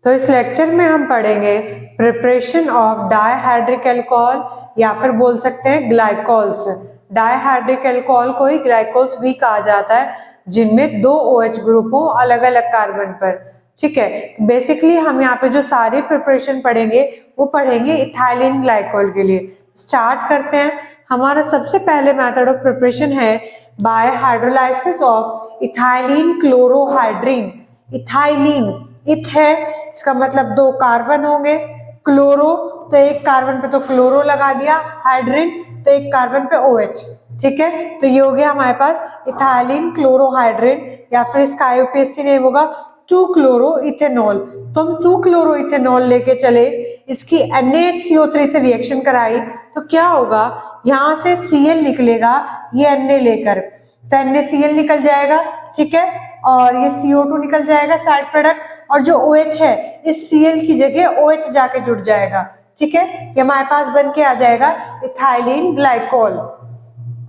तो इस लेक्चर में हम पढ़ेंगे प्रिपरेशन ऑफ डायहाइड्रिक अल्कोहल या फिर बोल सकते हैं ग्लाइकोल्स। डायहाइड्रिक अल्कोहल को ही ग्लाइकोल्स भी कहा जाता है, जिनमें 2 OH ग्रुप हो अलग अलग कार्बन पर। ठीक है, बेसिकली हम यहाँ पे जो सारे प्रिपरेशन पढ़ेंगे वो पढ़ेंगे इथाइलिन ग्लाइकोल के लिए। स्टार्ट करते हैं। हमारा सबसे पहले मेथड ऑफ प्रिपरेशन है by hydrolysis of ethylene chlorohydrin. Ethylene, eth है, इसका मतलब 2 कार्बन होंगे, क्लोरो तो एक कार्बन पे तो क्लोरो लगा दिया, हाइड्रीन तो एक कार्बन पे OH। ठीक है, तो ये हो गया हमारे पास इथाइलिन क्लोरोहाइड्रीन, या फिर इसका IUPAC नेम होगा 2-क्लोरो इथेनॉल। तो हम 2-क्लोरो इथेनॉल लेके चले, इसकी NaHCO3 से रिएक्शन कराई तो क्या होगा, यहाँ से Cl निकलेगा ये Na लेकर, तो NaCl निकल जाएगा। ठीक है, और ये CO2 निकल जाएगा साइड प्रोडक्ट, और जो OH है इस Cl की जगह OH जाके जुड़ जाएगा। ठीक है, ये हमारे पास बन के आ जाएगा इथाइलिन ग्लाइकोल।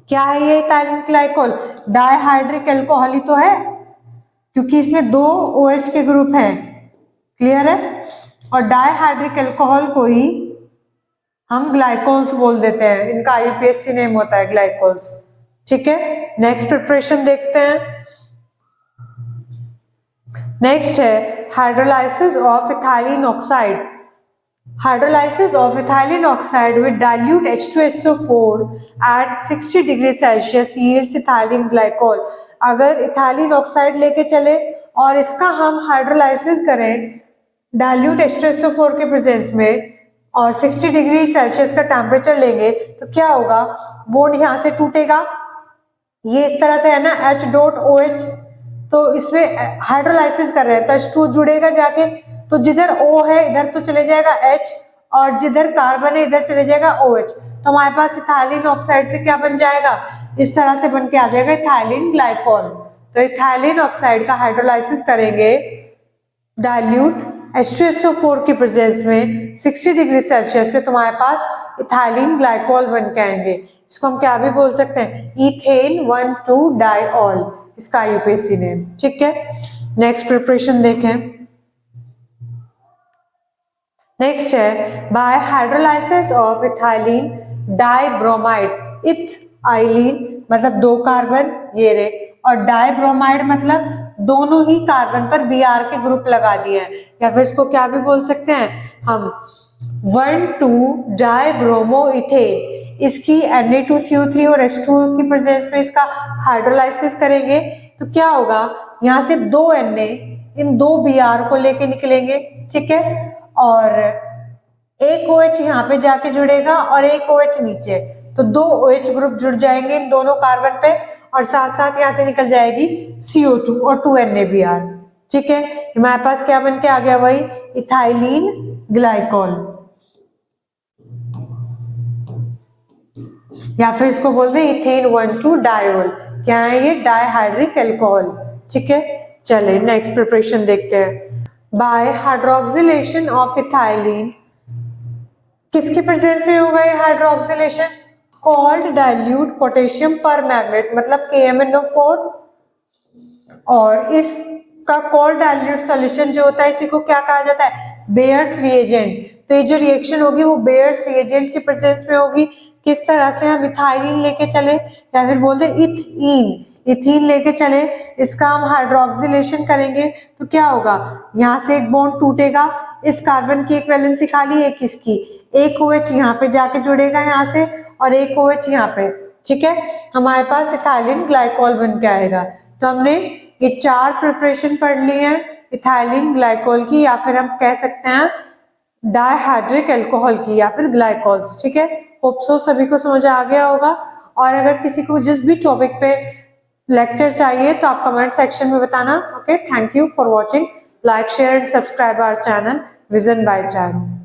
क्या है ये इथाइलिन ग्लाइकोल? डायहाइड्रिक अल्कोहल ही तो है, क्योंकि इसमें 2 OH के ग्रुप हैं। क्लियर है? और डायहाइड्रिक अल्कोहल को ही हम ग्लाइकोल्स बोल देते हैं, इनका IUPAC नेम होता है ग्लाइकोल्स। ठीक है, नेक्स्ट प्रिपरेशन देखते हैं। नेक्स्ट है hydrolysis of ethylene oxide. Hydrolysis of ethylene oxide with dilute H2SO4 at 60 degree Celsius yields ethylene glycol. अगर इथाइलिन ऑक्साइड लेके चले और इसका हम हाइड्रोलाइसिस करें डाइल्यूट H2SO4 के प्रेजेंस में और 60 डिग्री सेल्सियस का टेम्परेचर लेंगे तो क्या होगा, बॉन्ड यहाँ से टूटेगा, ये इस तरह से है ना H.OH, तो इसमें हाइड्रोलाइसिस कर रहे हैं तो H2 जुड़ेगा जाके, तो जिधर O है इधर तो चले जाएगा H, और जिधर कार्बन है इधर चले जाएगा OH। तो हमारे पास इथाइलिन ऑक्साइड से क्या बन जाएगा, इस तरह से बन के आ जाएगा इथाइलिन ग्लाइकोल। तो इथाइलिन ऑक्साइड का हाइड्रोलाइसिस करेंगे डाइल्यूट H2SO4 की प्रेजेंस में 60 डिग्री सेल्सियस पे, तुम्हारे पास इथाइलिन ग्लाइकोल बन के आएंगे। इसको हम क्या भी बोल सकते हैं, इथेन 1,2-डाइऑल, इसका IUPAC नेम। ठीक है, नेक्स्ट प्रिपरेशन देखें। नेक्स्ट है by hydrolysis of ethylene dibromide. Ethylene मतलब 2 कार्बन ये रे, और डाइब्रोमाइड मतलब दोनों ही कार्बन पर Br के ग्रुप लगा दिए हैं, या फिर इसको क्या भी बोल सकते हैं हम 1,2-डाइब्रोमोइथेन। इसकी Na2CO3 और H2 की प्रेजेंस में इसका हाइड्रोलाइसिस करेंगे तो क्या होगा, यहाँ से 2 Na इन 2 Br को लेके निकलेंगे। ठीक है, और एक OH यहाँ पे जाके जुड़ेगा और एक OH नीचे, तो 2 OH ग्रुप जुड़ जाएंगे इन दोनों कार्बन पे, और साथ साथ यहाँ से निकल जाएगी CO2 और 2 NaBr। ठीक है, हमारे पास क्या बन के आ गया, वही इथाइलिन ग्लाइकोल, या फिर इसको बोलते हैं इथेन 1,2-डाइऑल। क्या है ये, डायहाइड्रिक अल्कोहल। ठीक है, चले नेक्स्ट प्रिपरेशन देखते हैं। बाय हाइड्रोक्सिलेशन ऑफ इथाइलिन, किसके प्रेजेंस में होगा ये hydroxylation, called dilute potassium permanganate मतलब KMnO4, और इसका कॉल्ड डाइल्यूट सॉल्यूशन जो होता है इसी को क्या कहा जाता है, बेयर्स रिएजेंट। तो ये जो रिएक्शन होगी वो बेयर्स रिएजेंट की प्रेजेंस में होगी। किस तरह से, हम इथाइलिन लेके चले या फिर बोलते इथीन लेके चले, इसका हम हाइड्रोक्सिलेशन करेंगे तो क्या होगा, यहाँ से एक बॉन्ड टूटेगा, इस कार्बन की एक वैलेंसी खाली, एक इसकी, एक OH यहाँ पे जाके जुड़ेगा यहाँ से और एक OH यहाँ पे। ठीक है, हमारे पास इथाइलिन ग्लाइकोल बन के आएगा। तो हमने ये 4 प्रिपरेशन पढ़ ली हैं इथाइलिन ग्लाइकोल की, या फिर हम कह सकते हैं डायहाइड्रिक अल्कोहल की, या फिर ग्लाइकोल्स। ठीक है, होप सो सभी को समझ आ गया होगा। और अगर किसी को जिस भी टॉपिक पे लेक्चर चाहिए तो आप कमेंट सेक्शन में बताना। Okay, thank you for watching, like share and subscribe our channel vision by channel.